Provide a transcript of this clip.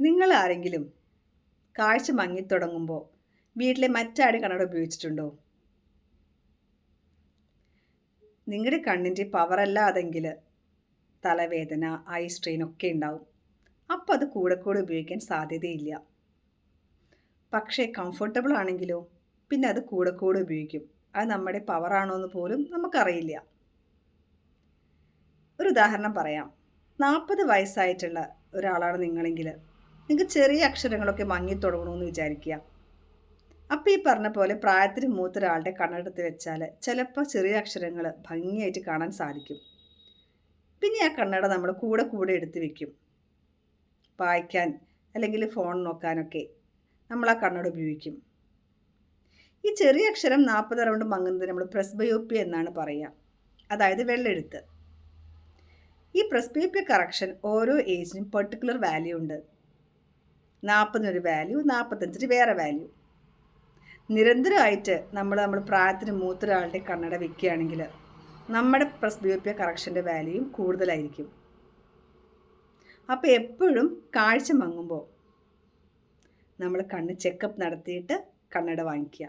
നിങ്ങൾ ആരെങ്കിലും കാഴ്ച മങ്ങിത്തുടങ്ങുമ്പോൾ വീട്ടിലെ മറ്റാരും കണ്ണട ഉപയോഗിച്ചിട്ടുണ്ടോ? നിങ്ങളുടെ കണ്ണിൻ്റെ പവറല്ലാതെങ്കിൽ തലവേദന, ഐ സ്ട്രെയിൻ ഒക്കെ ഉണ്ടാവും. അപ്പോൾ അത് കൂടെ കൂടെ ഉപയോഗിക്കാൻ സാധ്യതയില്ല. പക്ഷേ കംഫർട്ടബിൾ ആണെങ്കിലോ പിന്നെ അത് കൂടെ കൂടെ ഉപയോഗിക്കും. അത് നമ്മുടെ പവറാണോ എന്ന് പോലും നമുക്കറിയില്ല. ഒരു ഉദാഹരണം പറയാം. 40 വയസ്സായിട്ടുള്ള ഒരാളാണ് നിങ്ങളെങ്കിൽ നിങ്ങൾക്ക് ചെറിയ അക്ഷരങ്ങളൊക്കെ മങ്ങി തുടങ്ങണമെന്ന് വിചാരിക്കുക. അപ്പോൾ ഈ പറഞ്ഞ പോലെ പ്രായത്തിന് മൂത്ത ഒരാളുടെ കണ്ണെടുത്ത് വെച്ചാൽ ചിലപ്പോൾ ചെറിയ അക്ഷരങ്ങൾ ഭംഗിയായിട്ട് കാണാൻ സാധിക്കും. പിന്നെ ആ കണ്ണട നമ്മൾ കൂടെ കൂടെ എടുത്ത് വെക്കും. വായിക്കാൻ അല്ലെങ്കിൽ ഫോൺ നോക്കാനൊക്കെ നമ്മൾ ആ കണ്ണട ഉപയോഗിക്കും. ഈ ചെറിയ അക്ഷരം 40 റൗണ്ട് മങ്ങുന്നത് നമ്മൾ പ്രസ്ബയോപ്പിയ എന്നാണ് പറയുക. അതായത് വെള്ളെഴുത്ത്. ഈ പ്രസ്ബയോപ്പിയ കറക്ഷൻ ഓരോ ഏജിനും പെർട്ടിക്കുലർ വാല്യൂ ഉണ്ട്. 40 ഒരു വാല്യൂ, 45 വേറെ വാല്യൂ. നിരന്തരമായിട്ട് നമ്മൾ പ്രായത്തിന് മൂത്ത ഒരാളുടെ കണ്ണട വെക്കുകയാണെങ്കിൽ നമ്മുടെ പ്രസ്ബയോപ്പിയ കറക്ഷൻ്റെ വാല്യൂയും കൂടുതലായിരിക്കും. അപ്പോൾ എപ്പോഴും കാഴ്ച മങ്ങുമ്പോൾ നമ്മൾ കണ്ണ് ചെക്കപ്പ് നടത്തിയിട്ട് കണ്ണട വാങ്ങിക്കുക.